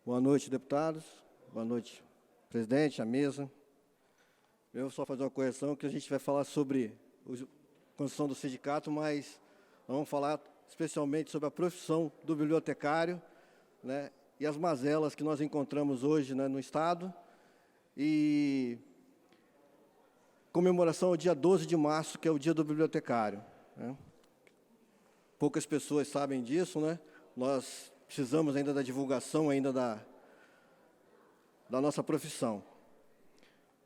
Boa noite, deputados. Boa noite, presidente, a mesa. Eu vou só fazer uma correção, que a gente vai falar sobre a construção do sindicato, mas vamos falar especialmente sobre a profissão do bibliotecário, né, e as mazelas que nós encontramos hoje, né, no Estado. E comemoração ao dia 12 de março, que é o Dia do Bibliotecário, né? Poucas pessoas sabem disso, né? Nós precisamos ainda da divulgação ainda da nossa profissão.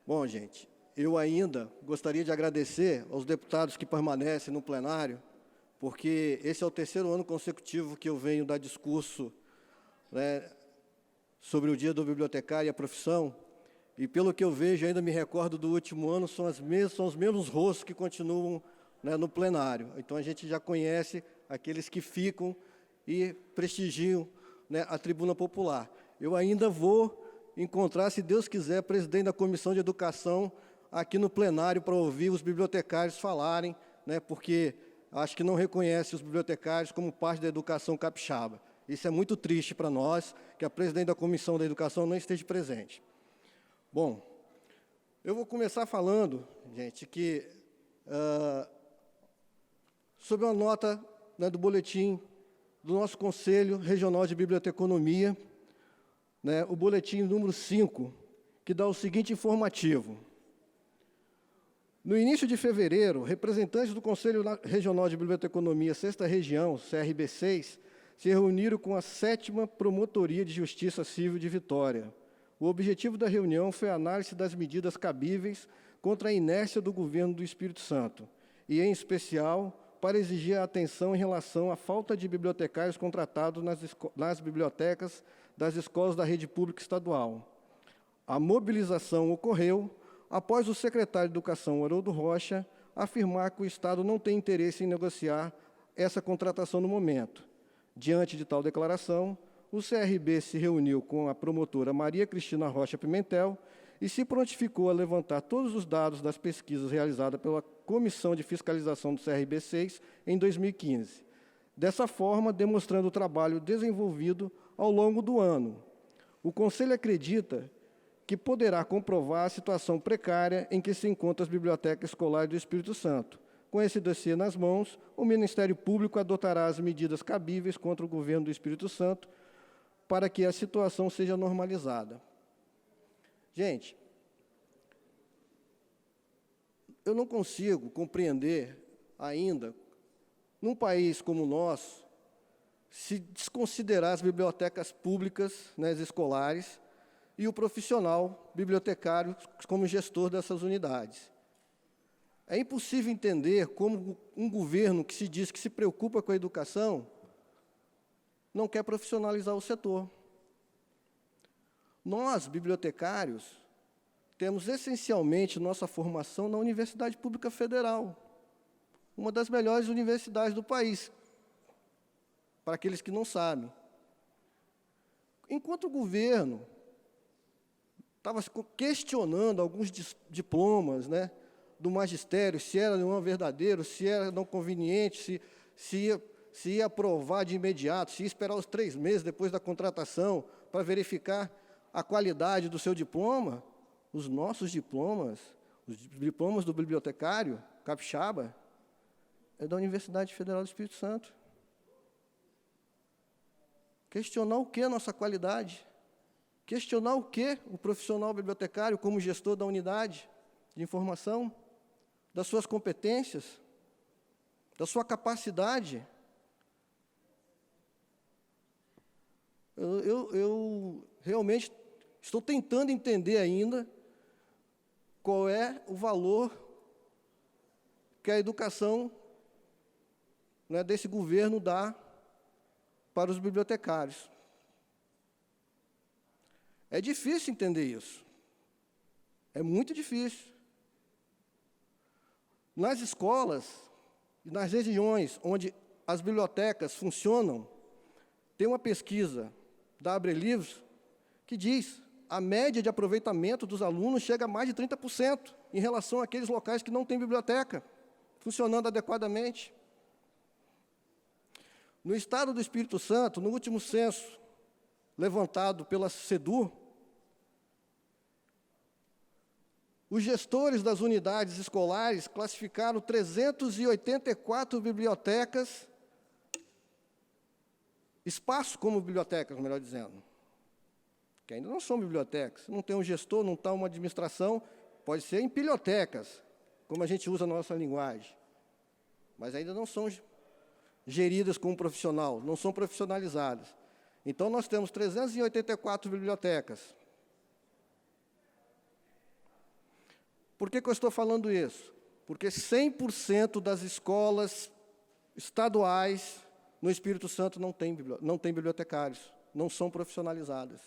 Bom, gente, eu ainda gostaria de agradecer aos deputados que permanecem no plenário, porque esse é o terceiro ano consecutivo que eu venho dar discurso, né, sobre o Dia do Bibliotecário e a profissão, e pelo que eu vejo, ainda me recordo do último ano, são os mesmos rostos que continuam, né, no plenário. Então, a gente já conhece aqueles que ficam e prestigiam, né, a tribuna popular. Eu ainda vou encontrar, se Deus quiser, presidente da Comissão de Educação aqui no plenário para ouvir os bibliotecários falarem, né, porque acho que não reconhece os bibliotecários como parte da educação capixaba. Isso é muito triste para nós, que a presidente da Comissão da Educação não esteja presente. Bom, eu vou começar falando, gente, que sobre uma nota, né, do boletim do nosso Conselho Regional de Biblioteconomia, né, o boletim número 5, que dá o seguinte informativo. No início de fevereiro, representantes do Conselho Regional de Biblioteconomia, 6ª Região, CRB6, se reuniram com a 7ª Promotoria de Justiça Civil de Vitória. O objetivo da reunião foi a análise das medidas cabíveis contra a inércia do governo do Espírito Santo, e, em especial, para exigir a atenção em relação à falta de bibliotecários contratados nas bibliotecas das escolas da rede pública estadual. A mobilização ocorreu após o secretário de Educação, Haroldo Rocha, afirmar que o Estado não tem interesse em negociar essa contratação no momento. Diante de tal declaração, o CRB se reuniu com a promotora Maria Cristina Rocha Pimentel e se prontificou a levantar todos os dados das pesquisas realizadas pela Comissão de Fiscalização do CRB6 em 2015. Dessa forma, demonstrando o trabalho desenvolvido ao longo do ano. O Conselho acredita que poderá comprovar a situação precária em que se encontram as bibliotecas escolares do Espírito Santo. Com esse dossiê nas mãos, o Ministério Público adotará as medidas cabíveis contra o governo do Espírito Santo para que a situação seja normalizada. Gente, eu não consigo compreender ainda, num país como o nosso, se desconsiderar as bibliotecas públicas, né, escolares, e o profissional bibliotecário como gestor dessas unidades. É impossível entender como um governo que se diz que se preocupa com a educação não quer profissionalizar o setor. Nós, bibliotecários, temos essencialmente nossa formação na Universidade Pública Federal, uma das melhores universidades do país, para aqueles que não sabem. Enquanto o governo estava questionando alguns diplomas, né, do magistério, se era não verdadeiro, se era não conveniente, se ia aprovar de imediato, se ia esperar os 3 meses depois da contratação para verificar a qualidade do seu diploma, os nossos diplomas, os diplomas do bibliotecário capixaba, é da Universidade Federal do Espírito Santo. Questionar o que a nossa qualidade? Questionar o que o profissional bibliotecário como gestor da unidade de informação, das suas competências, da sua capacidade? Eu realmente estou tentando entender ainda qual é o valor que a educação, né, desse governo dá para os bibliotecários. É difícil entender isso. É muito difícil. Nas escolas e nas regiões onde as bibliotecas funcionam, tem uma pesquisa da Abre Livros que diz a média de aproveitamento dos alunos chega a mais de 30% em relação àqueles locais que não têm biblioteca funcionando adequadamente. No Estado do Espírito Santo, no último censo, levantado pela SEDU, os gestores das unidades escolares classificaram 384 bibliotecas, espaços como bibliotecas, melhor dizendo, que ainda não são bibliotecas. Não tem um gestor, não está uma administração, pode ser em bibliotecas, como a gente usa na nossa linguagem, mas ainda não são geridas como profissional, não são profissionalizadas. Então, nós temos 384 bibliotecas. Por que eu estou falando isso? Porque 100% das escolas estaduais no Espírito Santo não tem bibliotecários, não são profissionalizadas.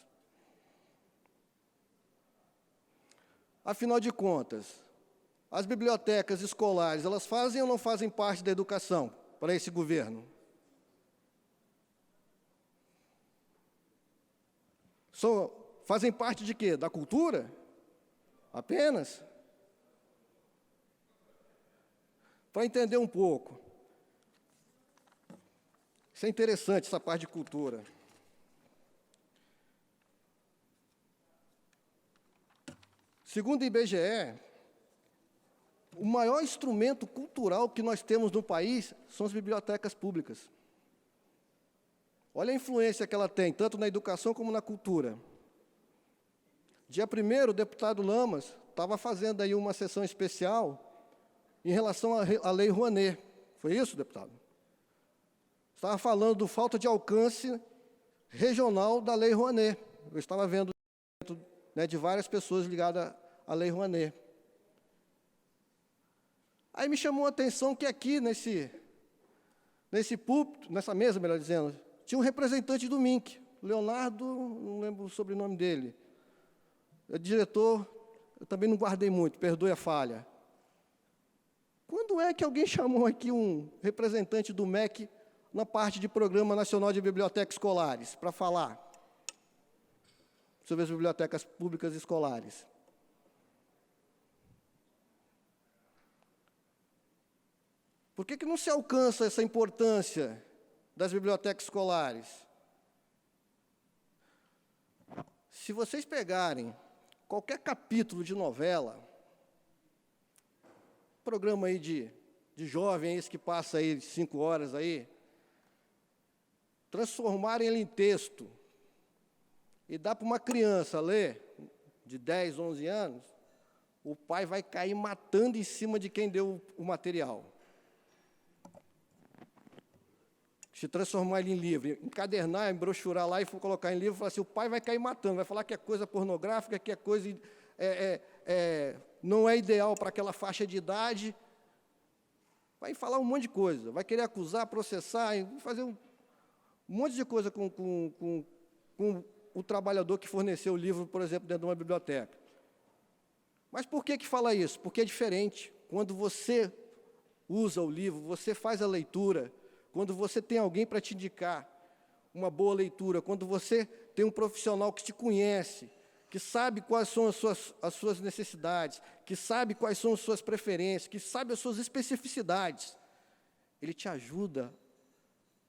Afinal de contas, as bibliotecas escolares, elas fazem ou não fazem parte da educação para esse governo? Fazem parte de quê? Da cultura? Apenas? Para entender um pouco. Isso é interessante, essa parte de cultura. Segundo o IBGE, o maior instrumento cultural que nós temos no país são as bibliotecas públicas. Olha a influência que ela tem, tanto na educação como na cultura. Dia 1º, o deputado Lamas estava fazendo aí uma sessão especial em relação à Lei Rouanet. Foi isso, deputado? Estava falando do falta de alcance regional da Lei Rouanet. Eu estava vendo, né, de várias pessoas ligadas à Lei Rouanet. Aí me chamou a atenção que aqui, nesse púlpito, nessa mesa, melhor dizendo, tinha um representante do MINC, Leonardo, não lembro o sobrenome dele. É diretor, eu também não guardei muito, perdoe a falha. Quando é que alguém chamou aqui um representante do MEC na parte de Programa Nacional de Bibliotecas Escolares para falar sobre as bibliotecas públicas escolares? Por que não se alcança essa importância das bibliotecas escolares? Se vocês pegarem qualquer capítulo de novela, programa aí de jovem, esse que passa aí 5 horas aí, transformarem ele em texto e dá para uma criança ler, de 10, 11 anos, o pai vai cair matando em cima de quem deu o material. Se transformar ele em livro, encadernar, embrochurar lá e for colocar em livro, falar assim, o pai vai cair matando, vai falar que é coisa pornográfica, que é coisa não é ideal para aquela faixa de idade, vai falar um monte de coisa, vai querer acusar, processar, fazer um monte de coisa com o trabalhador que forneceu o livro, por exemplo, dentro de uma biblioteca. Mas por que fala isso? Porque é diferente. Quando você usa o livro, você faz a leitura, quando você tem alguém para te indicar uma boa leitura, quando você tem um profissional que te conhece, que sabe quais são as suas necessidades, que sabe quais são as suas preferências, que sabe as suas especificidades, ele te ajuda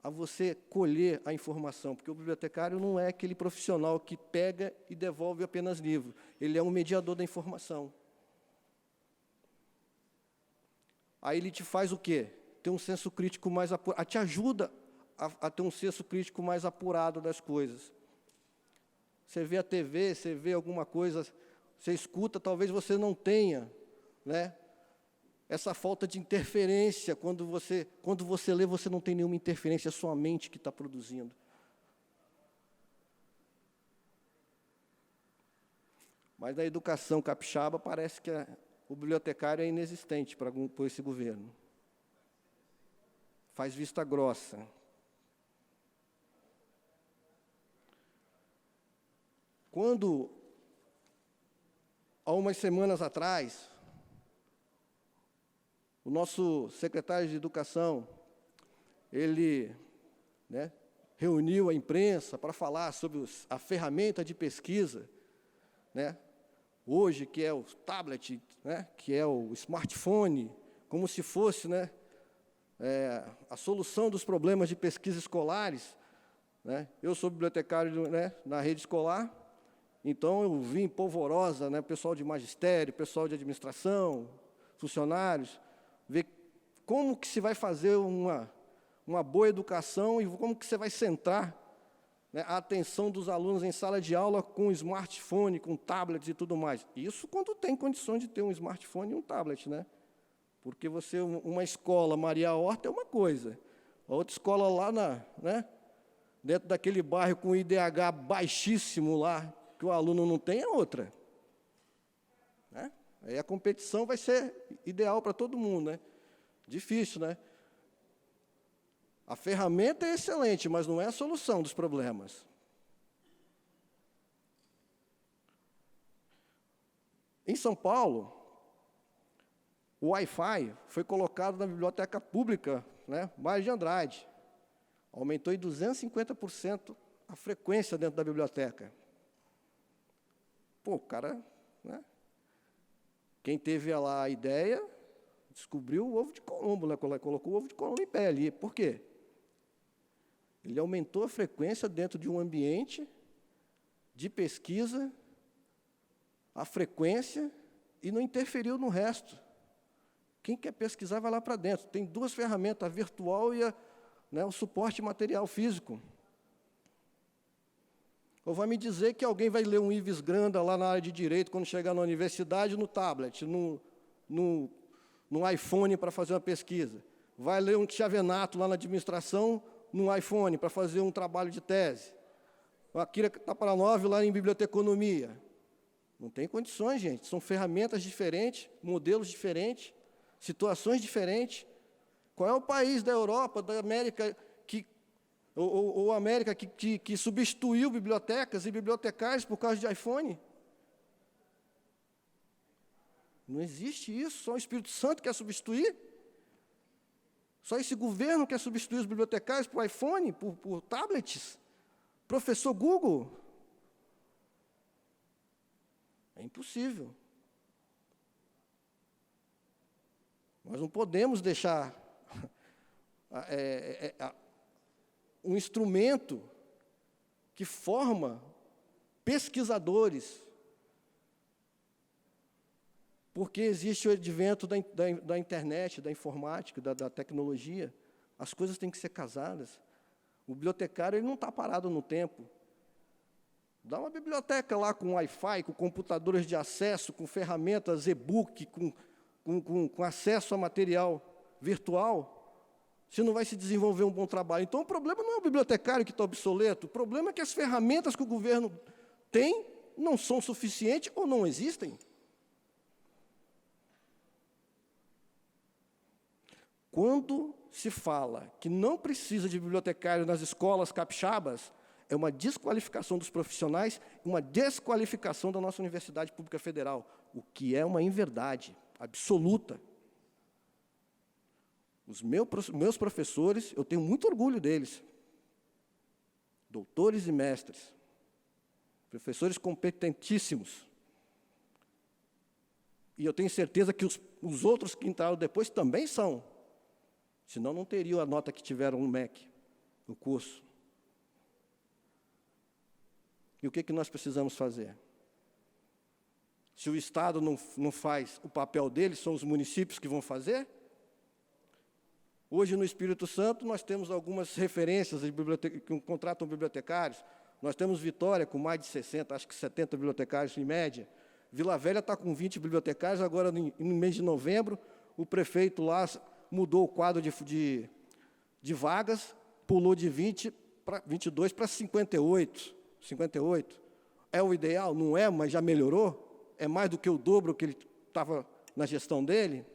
a você colher a informação, porque o bibliotecário não é aquele profissional que pega e devolve apenas livro, ele é um mediador da informação. Aí ele te faz o quê? Ter um senso crítico mais apurado, te ajuda a ter um senso crítico mais apurado das coisas. Você vê a TV, você vê alguma coisa, você escuta, talvez você não tenha, né, essa falta de interferência. Quando você lê, você não tem nenhuma interferência, é a sua mente que está produzindo. Mas na educação capixaba parece que o bibliotecário é inexistente por esse governo. Faz vista grossa. Quando, há umas semanas atrás, o nosso secretário de Educação, ele, né, reuniu a imprensa para falar sobre a ferramenta de pesquisa, né, hoje, que é o tablet, né, que é o smartphone, como se fosse, né, a solução dos problemas de pesquisa escolares. né? Eu sou bibliotecário, né, na rede escolar, então eu vi em Polvorosa, né, pessoal de magistério, pessoal de administração, funcionários, ver como que se vai fazer uma boa educação e como que você vai centrar, né, a atenção dos alunos em sala de aula com smartphone, com tablets e tudo mais. Isso quando tem condições de ter um smartphone e um tablet, né? Porque uma escola Maria Horta é uma coisa, a outra escola lá né, dentro daquele bairro com IDH baixíssimo lá, que o aluno não tem, é outra. Né? Aí a competição vai ser ideal para todo mundo, né? Difícil, né? A ferramenta é excelente, mas não é a solução dos problemas. Em São Paulo, o Wi-Fi foi colocado na biblioteca pública, né, Mário de Andrade. Aumentou em 250% a frequência dentro da biblioteca. Pô, o cara, né? Quem teve lá a ideia, descobriu o ovo de Colombo, né? Colocou o ovo de Colombo em pé ali. Por quê? Ele aumentou a frequência dentro de um ambiente de pesquisa, a frequência, e não interferiu no resto. Quem quer pesquisar vai lá para dentro. Tem duas ferramentas, a virtual e o suporte material físico. Ou vai me dizer que alguém vai ler um Ives Granda lá na área de Direito, quando chegar na universidade, no tablet, no iPhone para fazer uma pesquisa. Vai ler um Chiavenato lá na administração, no iPhone, para fazer um trabalho de tese. O Akira Taparanov lá em biblioteconomia. Não tem condições, gente. São ferramentas diferentes, modelos diferentes, situações diferentes. Qual é o país da Europa, da América, ou América que substituiu bibliotecas e bibliotecários por causa de iPhone? Não existe isso, só o Espírito Santo quer substituir. Só esse governo quer substituir os bibliotecários por iPhone, por tablets. Professor Google. É impossível. Nós não podemos deixar um instrumento que forma pesquisadores, porque existe o advento da internet, da informática, da tecnologia, as coisas têm que ser casadas. O bibliotecário ele não está parado no tempo. Dá uma biblioteca lá com Wi-Fi, com computadores de acesso, com ferramentas e-book, com acesso a material virtual, você não vai se desenvolver um bom trabalho. Então, o problema não é o bibliotecário que está obsoleto, o problema é que as ferramentas que o governo tem não são suficientes ou não existem. Quando se fala que não precisa de bibliotecário nas escolas capixabas, é uma desqualificação dos profissionais, uma desqualificação da nossa Universidade Pública Federal, o que é uma inverdade absoluta. Os meus professores, eu tenho muito orgulho deles, doutores e mestres, professores competentíssimos. E eu tenho certeza que os outros que entraram depois também são, senão não teriam a nota que tiveram no MEC, no curso. E o que nós precisamos fazer? Se o Estado não faz o papel dele, são os municípios que vão fazer? Hoje, no Espírito Santo, nós temos algumas referências de que contratam bibliotecários. Nós temos Vitória, com mais de 60, acho que 70 bibliotecários em média. Vila Velha está com 20 bibliotecários, agora, no mês de novembro, o prefeito lá mudou o quadro de vagas, pulou de 22 para 58. 58. É o ideal? Não é, mas já melhorou? É mais do que o dobro que ele estava na gestão dele?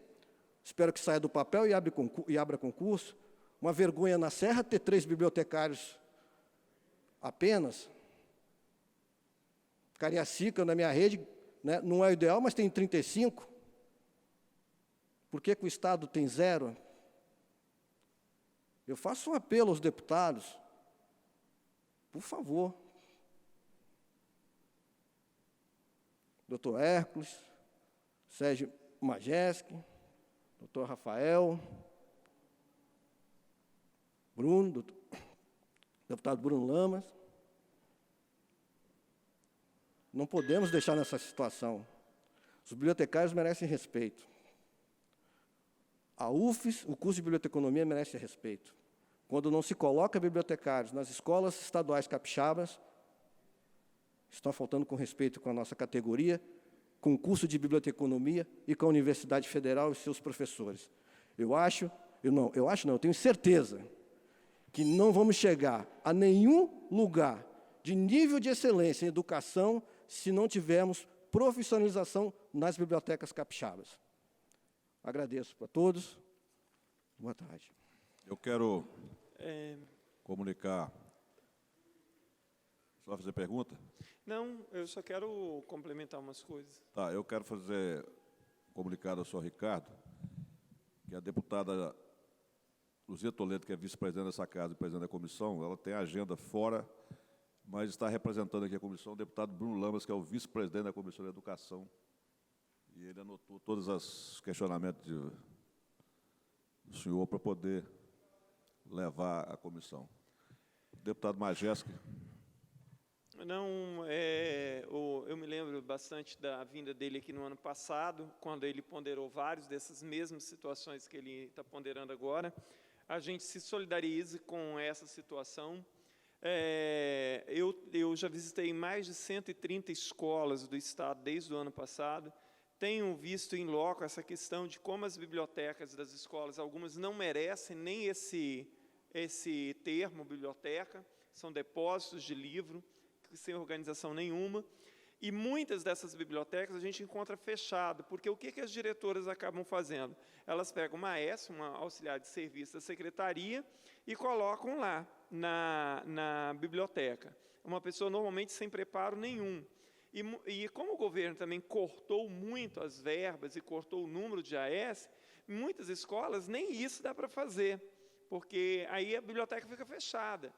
Espero que saia do papel e abra concurso. Uma vergonha na Serra ter 3 bibliotecários apenas. Cariacica, na minha rede, né, não é o ideal, mas tem 35. Por que o Estado tem 0? Eu faço um apelo aos deputados. Por favor. Doutor Hércules, Sérgio Majeski, doutor Rafael, Bruno, deputado Bruno Lamas. Não podemos deixar nessa situação. Os bibliotecários merecem respeito. A UFES, o curso de biblioteconomia, merece respeito. Quando não se coloca bibliotecários nas escolas estaduais capixabas, estão faltando com respeito com a nossa categoria, com o curso de biblioteconomia e com a Universidade Federal e seus professores. Eu tenho certeza que não vamos chegar a nenhum lugar de nível de excelência em educação se não tivermos profissionalização nas bibliotecas capixabas. Agradeço para todos. Boa tarde. Eu quero comunicar. Só fazer pergunta? Não, eu só quero complementar umas coisas. Tá, eu quero fazer comunicado ao senhor Ricardo, que a deputada Luzia Toledo, que é vice-presidente dessa casa e presidente da comissão, ela tem agenda fora, mas está representando aqui a comissão o deputado Bruno Lamas, que é o vice-presidente da Comissão de Educação, e ele anotou todos os questionamentos do senhor para poder levar à comissão. Deputado Majewski. Não, eu me lembro bastante da vinda dele aqui no ano passado, quando ele ponderou várias dessas mesmas situações que ele está ponderando agora. A gente se solidariza com essa situação. Eu já visitei mais de 130 escolas do Estado desde o ano passado. Tenho visto em loco essa questão de como as bibliotecas das escolas, algumas não merecem nem esse termo, biblioteca, são depósitos de livro, sem organização nenhuma, e muitas dessas bibliotecas a gente encontra fechado, porque o que as diretoras acabam fazendo? Elas pegam uma auxiliar de serviço da secretaria, e colocam lá, na biblioteca. Uma pessoa normalmente sem preparo nenhum. E como o governo também cortou muito as verbas e cortou o número de AS, muitas escolas nem isso dá para fazer, porque aí a biblioteca fica fechada.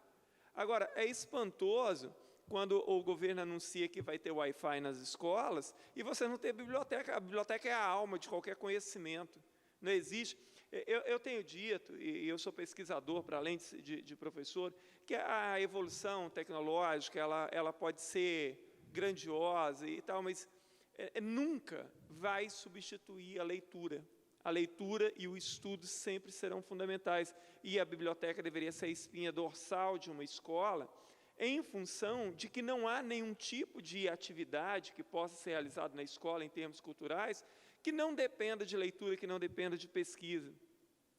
Agora, é espantoso quando o governo anuncia que vai ter Wi-Fi nas escolas e você não tem biblioteca. A biblioteca é a alma de qualquer conhecimento. Não existe. Eu tenho dito, e eu sou pesquisador, para além de professor, que a evolução tecnológica ela pode ser grandiosa e tal, mas nunca vai substituir a leitura. A leitura e o estudo sempre serão fundamentais. E a biblioteca deveria ser a espinha dorsal de uma escola, em função de que não há nenhum tipo de atividade que possa ser realizada na escola, em termos culturais, que não dependa de leitura, que não dependa de pesquisa.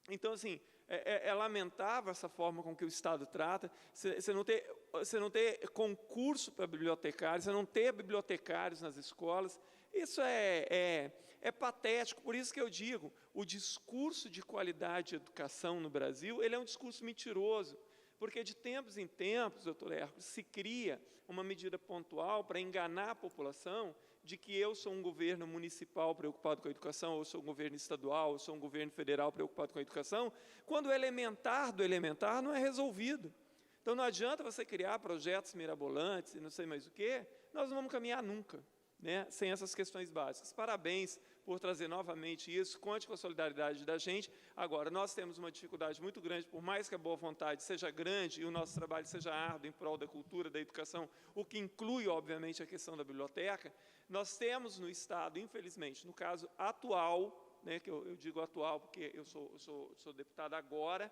Então, assim, é lamentável essa forma com que o Estado trata, você não ter concurso para bibliotecários, você não ter bibliotecários nas escolas. Isso é patético. Por isso que eu digo, o discurso de qualidade de educação no Brasil, ele é um discurso mentiroso, porque de tempos em tempos, doutor Hércules, se cria uma medida pontual para enganar a população de que eu sou um governo municipal preocupado com a educação, ou sou um governo estadual, ou sou um governo federal preocupado com a educação, quando o elementar do elementar não é resolvido. Então, não adianta você criar projetos mirabolantes e não sei mais o quê, nós não vamos caminhar nunca, né, sem essas questões básicas. Parabéns por trazer novamente isso, conte com a solidariedade da gente. Agora, nós temos uma dificuldade muito grande, por mais que a boa vontade seja grande e o nosso trabalho seja árduo em prol da cultura, da educação, o que inclui, obviamente, a questão da biblioteca. Nós temos no Estado, infelizmente, no caso atual, né, que eu digo atual porque eu sou deputado agora,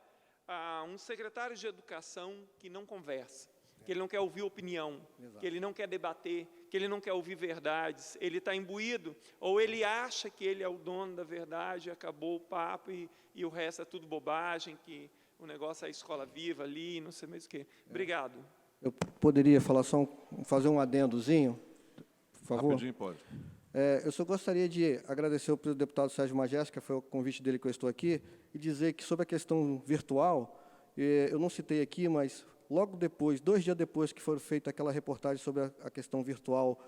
um secretário de Educação que não conversa, que ele não quer ouvir opinião, que ele não quer debater, que ele não quer ouvir verdades, ele está imbuído, ou ele acha que ele é o dono da verdade, acabou o papo e o resto é tudo bobagem, que o negócio é a escola viva ali, não sei mais o quê. Obrigado. Eu poderia falar fazer um adendozinho, por favor? Rapidinho, pode. Eu só gostaria de agradecer ao deputado Sérgio Majewski, que foi o convite dele que eu estou aqui, e dizer que sobre a questão virtual, eu não citei aqui, mas logo depois, 2 dias depois que foi feita aquela reportagem sobre a questão virtual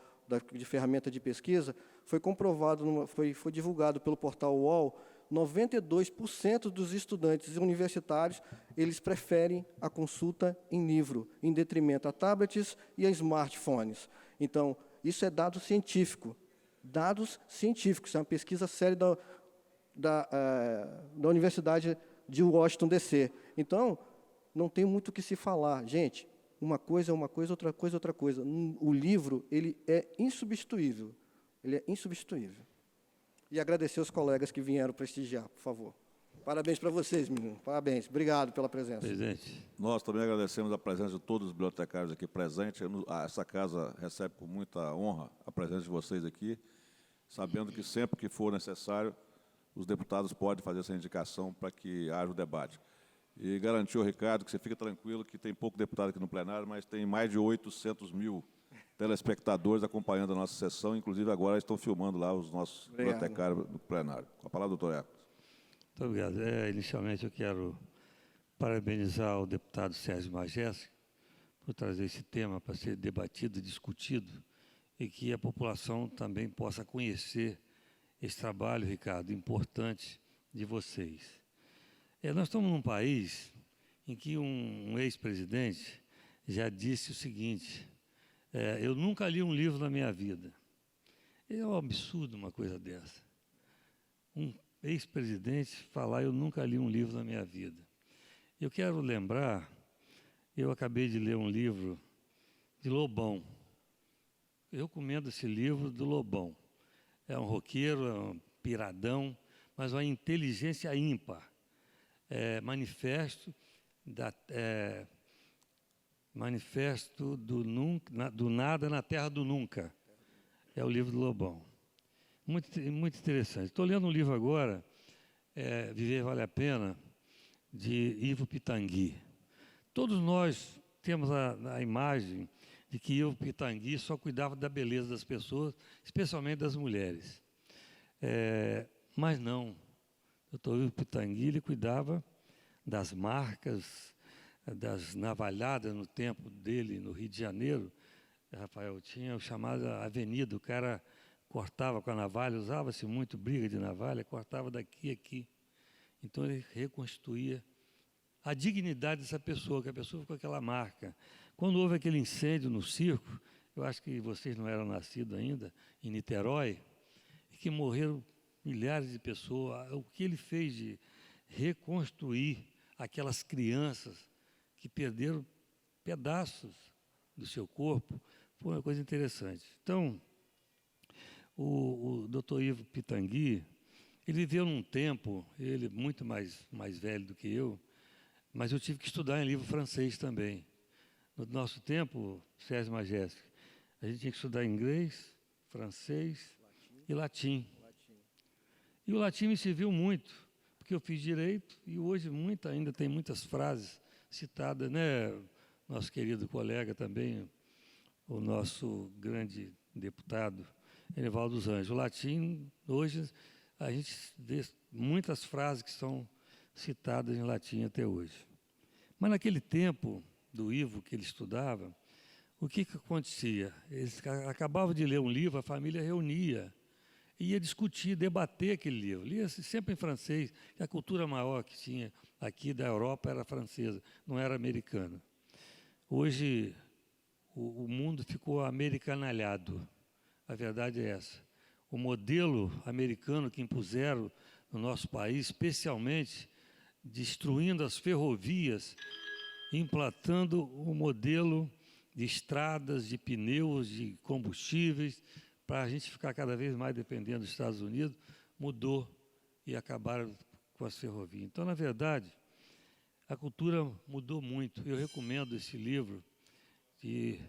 de ferramenta de pesquisa, foi comprovado, foi divulgado pelo portal UOL, 92% dos estudantes universitários, eles preferem a consulta em livro, em detrimento a tablets e a smartphones. Então, isso é dado científico. Dados científicos, é uma pesquisa séria da Universidade de Washington, D.C. Então, não tem muito o que se falar. Gente, uma coisa, outra coisa, outra coisa. O livro, ele é insubstituível. Ele é insubstituível. E agradecer aos colegas que vieram prestigiar, por favor. Parabéns para vocês, meninos. Parabéns. Obrigado pela presença. Presidente. Nós também agradecemos a presença de todos os bibliotecários aqui presentes. Essa casa recebe com muita honra a presença de vocês aqui, sabendo que sempre que for necessário, os deputados podem fazer essa indicação para que haja o debate. E garantiu ao Ricardo que você fica tranquilo que tem pouco deputado aqui no plenário, mas tem mais de 800 mil telespectadores acompanhando a nossa sessão, inclusive agora estão filmando lá os nossos bibliotecários no plenário. Com a palavra, doutor Hércules. Muito obrigado. Inicialmente, eu quero parabenizar o deputado Sérgio Majestic por trazer esse tema para ser debatido e discutido e que a população também possa conhecer esse trabalho, Ricardo, importante de vocês. Nós estamos num país em que um ex-presidente já disse o seguinte, eu nunca li um livro na minha vida. É um absurdo uma coisa dessa. Um ex-presidente falar, eu nunca li um livro na minha vida. Eu quero lembrar, eu acabei de ler um livro de Lobão. Eu recomendo esse livro do Lobão. É um roqueiro, é um piradão, mas uma inteligência ímpar. Manifesto do Nada na Terra do Nunca. É o livro do Lobão. Muito interessante. Estou lendo um livro agora, Viver Vale a Pena, de Ivo Pitangui. Todos nós temos a imagem de que Ivo Pitangui só cuidava da beleza das pessoas, especialmente das mulheres. Mas não. O doutor Ivo Pitangui, ele cuidava das marcas, das navalhadas no tempo dele, no Rio de Janeiro. Rafael, tinha o chamado avenida, o cara cortava com a navalha, usava-se muito briga de navalha, cortava daqui a aqui. Então, ele reconstituía a dignidade dessa pessoa, que a pessoa ficou com aquela marca. Quando houve aquele incêndio no circo, eu acho que vocês não eram nascidos ainda, em Niterói, e que morreram milhares de pessoas, o que ele fez de reconstruir aquelas crianças que perderam pedaços do seu corpo, foi uma coisa interessante. Então, o doutor Ivo Pitangui, ele viveu num tempo, ele muito mais velho do que eu, mas eu tive que estudar em livro francês também. No nosso tempo, Sérgio Majestic, a gente tinha que estudar inglês, francês e latim. E o latim me serviu muito, porque eu fiz direito e hoje ainda tem muitas frases citadas, né? Nosso querido colega também, o nosso grande deputado, Enivaldo dos Anjos. O latim, hoje, a gente vê muitas frases que são citadas em latim até hoje. Mas naquele tempo do Ivo que ele estudava, o que acontecia? Eles acabavam de ler um livro, a família reunia, ia discutir, debater aquele livro. Lia sempre em francês, que a cultura maior que tinha aqui da Europa era francesa, não era americana. Hoje, o mundo ficou americanalhado. A verdade é essa. O modelo americano que impuseram no nosso país, especialmente destruindo as ferrovias, implantando o modelo de estradas, de pneus, de combustíveis, para a gente ficar cada vez mais dependendo dos Estados Unidos, mudou e acabaram com as ferrovias. Então, na verdade, a cultura mudou muito. Eu recomendo esse livro de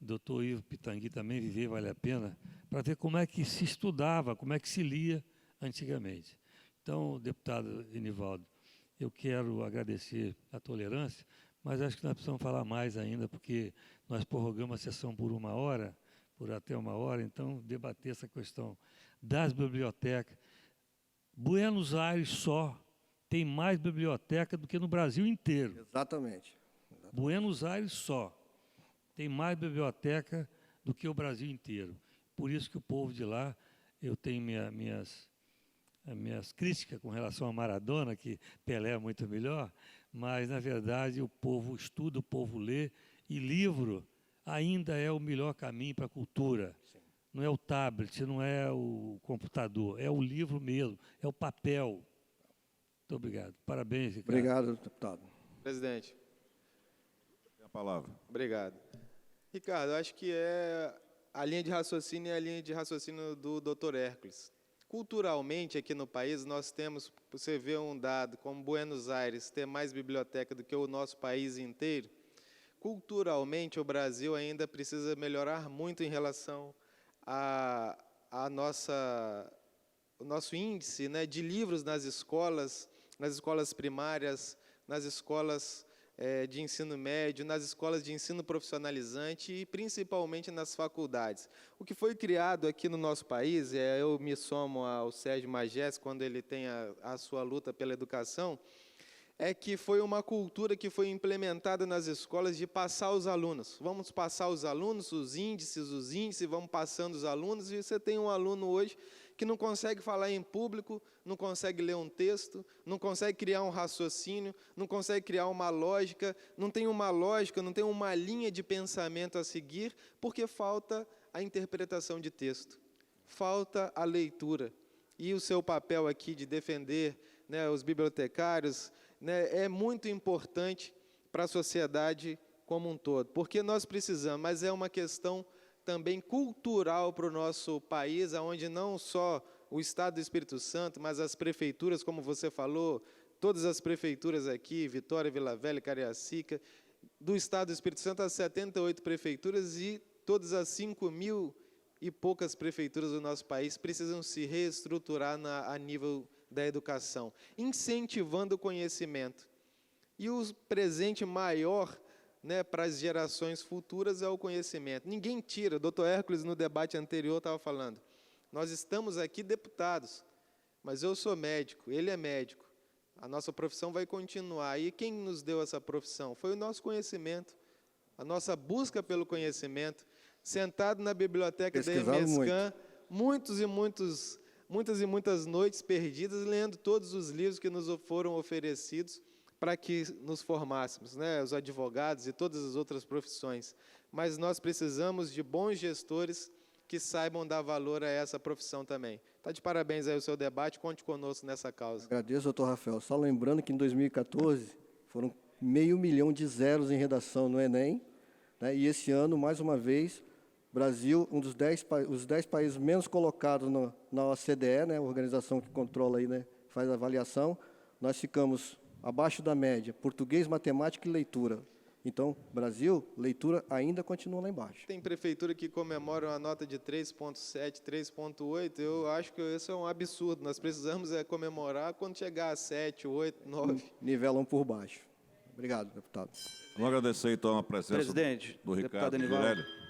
Dr. Ivo Pitangui também, Viver Vale a Pena, para ver como é que se estudava, como é que se lia antigamente. Então, deputado Enivaldo, eu quero agradecer a tolerância, mas acho que nós precisamos falar mais ainda, porque nós prorrogamos a sessão por até uma hora, então debater essa questão das bibliotecas. Buenos Aires só tem mais biblioteca do que no Brasil inteiro. Exatamente. Buenos Aires só tem mais biblioteca do que o Brasil inteiro. Por isso que o povo de lá, eu tenho minhas críticas com relação a Maradona, que Pelé é muito melhor, mas, na verdade, o povo estuda, o povo lê, e livro ainda é o melhor caminho para a cultura. Sim. Não é o tablet, não é o computador, é o livro mesmo, é o papel. Muito obrigado. Parabéns, Ricardo. Obrigado, deputado. Presidente. palavra. Obrigado. Ricardo, eu acho que a linha de raciocínio é a linha de raciocínio do Dr. Hércules. Culturalmente, aqui no país, nós temos, você vê um dado como Buenos Aires ter mais biblioteca do que o nosso país inteiro. Culturalmente, o Brasil ainda precisa melhorar muito em relação o nosso índice, né, de livros nas escolas primárias, nas escolas de ensino médio, nas escolas de ensino profissionalizante e principalmente nas faculdades. O que foi criado aqui no nosso país, eu me somo ao Sérgio Magés, quando ele tem a sua luta pela educação, é que foi uma cultura que foi implementada nas escolas de passar os alunos. Vamos passar os alunos, os índices, vamos passando os alunos, e você tem um aluno hoje que não consegue falar em público, não consegue ler um texto, não consegue criar um raciocínio, não consegue criar uma lógica, não tem uma lógica, não tem uma linha de pensamento a seguir, porque falta a interpretação de texto, falta a leitura. E o seu papel aqui de defender, né, os bibliotecários, né, é muito importante para a sociedade como um todo, porque nós precisamos, mas é uma questão também cultural para o nosso país, onde não só o Estado do Espírito Santo, mas as prefeituras, como você falou, todas as prefeituras aqui, Vitória, Vila Velha, Cariacica, do Estado do Espírito Santo, as 78 prefeituras e todas as 5.000 e poucas prefeituras do nosso país precisam se reestruturar a nível da educação, incentivando o conhecimento. E o presente maior, né, para as gerações futuras é o conhecimento. Ninguém tira, o Dr. Hércules no debate anterior estava falando, nós estamos aqui deputados, mas eu sou médico, ele é médico, a nossa profissão vai continuar. E quem nos deu essa profissão? Foi o nosso conhecimento, a nossa busca pelo conhecimento, sentado na biblioteca da EMESCAN, muitas e muitas noites perdidas, lendo todos os livros que nos foram oferecidos para que nos formássemos, né, os advogados e todas as outras profissões. Mas nós precisamos de bons gestores que saibam dar valor a essa profissão também. Está de parabéns aí o seu debate, conte conosco nessa causa. Agradeço, doutor Rafael. Só lembrando que em 2014 foram 500 mil de zeros em redação no Enem, né, e esse ano, mais uma vez, Brasil, os 10 países menos colocados na OCDE, né, a organização que controla aí, né, faz a avaliação, nós ficamos abaixo da média, português, matemática e leitura. Então, Brasil, leitura ainda continua lá embaixo. Tem prefeitura que comemora uma nota de 3,7, 3,8, eu acho que isso é um absurdo. Nós precisamos comemorar quando chegar a 7, 8, 9. Nivelam por baixo. Obrigado, deputado. Vamos agradecer, então, a presença Presidente, do Ricardo deputado Anivaldo. Girelli.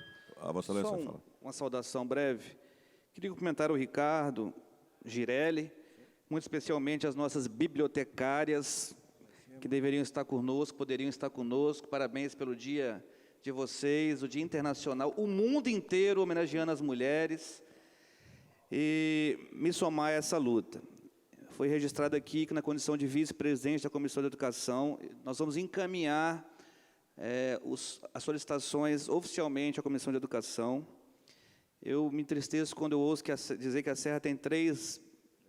A Vossa Excelência Só fala. uma saudação breve. Queria cumprimentar o Ricardo Girelli, muito especialmente as nossas bibliotecárias, que deveriam estar conosco, poderiam estar conosco. Parabéns pelo dia de vocês, o Dia Internacional, o mundo inteiro homenageando as mulheres, e me somar a essa luta. Foi registrado aqui que, na condição de vice-presidente da Comissão de Educação, nós vamos encaminhar as solicitações oficialmente à Comissão de Educação. Eu me entristeço quando eu ouço dizer que a Serra tem 3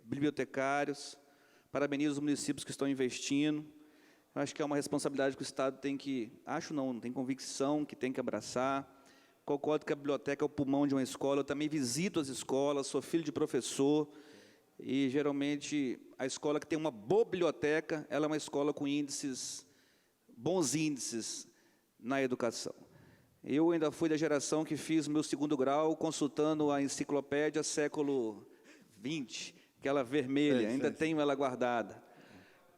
bibliotecários. Parabenizo os municípios que estão investindo. Eu acho que é uma responsabilidade que o Estado tem que... tem convicção que tem que abraçar. Concordo que a biblioteca é o pulmão de uma escola. Eu também visito as escolas, sou filho de professor. E, geralmente, a escola que tem uma boa biblioteca, ela é uma escola com bons índices na educação. Eu ainda fui da geração que fiz o meu 2º grau consultando a enciclopédia século XX, aquela vermelha, ainda tenho ela guardada.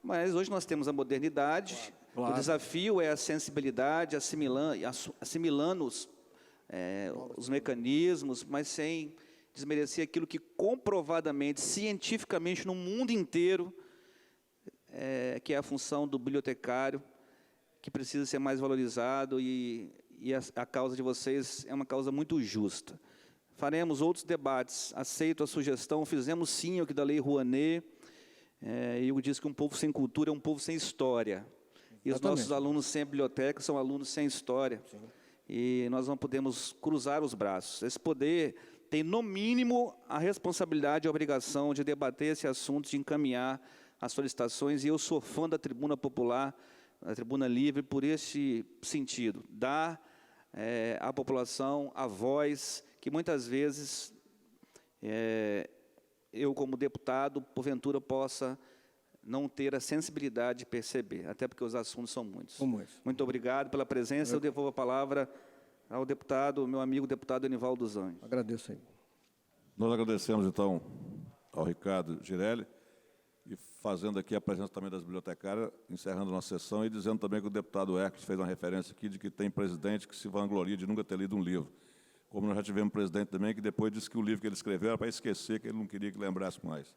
Mas hoje nós temos a modernidade, claro. O desafio é a sensibilidade, assimilando os mecanismos, mas sem desmerecer aquilo que comprovadamente, cientificamente, no mundo inteiro, que é a função do bibliotecário, que precisa ser mais valorizado, e a causa de vocês é uma causa muito justa. Faremos outros debates, aceito a sugestão, fizemos sim o que da Lei Rouanet, eu disse que um povo sem cultura é um povo sem história. E os nossos alunos sem biblioteca são alunos sem história. Sim. E nós não podemos cruzar os braços. Esse poder tem, no mínimo, a responsabilidade e a obrigação de debater esse assunto, de encaminhar as solicitações, e eu sou fã da Tribuna Popular. a Tribuna Livre por este sentido, dar à população a voz que muitas vezes eu, como deputado, porventura possa não ter a sensibilidade de perceber, até porque os assuntos são muitos. Muito obrigado pela presença. Eu devolvo a palavra ao deputado, meu amigo deputado Enivaldo dos Anjos. Agradeço aí. Nós agradecemos, então, ao Ricardo Girelli, e fazendo aqui a presença também das bibliotecárias, encerrando nossa sessão, e dizendo também que o deputado Hércules fez uma referência aqui de que tem presidente que se vangloria de nunca ter lido um livro. Como nós já tivemos um presidente também que depois disse que o livro que ele escreveu era para esquecer, que ele não queria que lembrasse mais.